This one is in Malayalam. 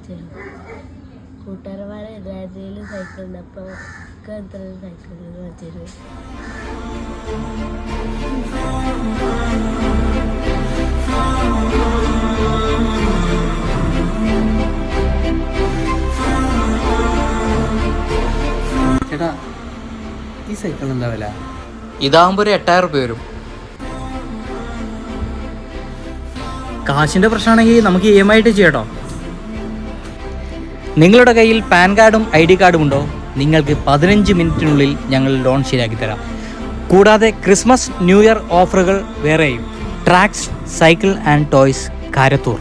വെച്ചിരുന്നു. കൂട്ടുകാരന്മാരെ എല്ലാവരുടെയും സൈക്കിളുണ്ട്. അപ്പോൾ എത്ര സൈക്കിൾ വെച്ചിരുന്നു. ചേട്ടാ, ഈ സൈക്കിൾ എന്താ വില? ഇതാകുമ്പോൾ ഒരു 8000 രൂപ വരും. കാശിൻ്റെ പ്രശ്നമാണെങ്കിൽ നമുക്ക് EMI ആയിട്ട് ചെയ്യട്ടോ. നിങ്ങളുടെ കയ്യിൽ പാൻ കാർഡും ID കാർഡും ഉണ്ടോ? നിങ്ങൾക്ക് 15 മിനിറ്റിനുള്ളിൽ ഞങ്ങൾ ലോൺ ശരിയാക്കി തരാം. കൂടാതെ ക്രിസ്മസ് ന്യൂ ഇയർ ഓഫറുകൾ വേറെയും. Tracks cycle and toys, Karathur.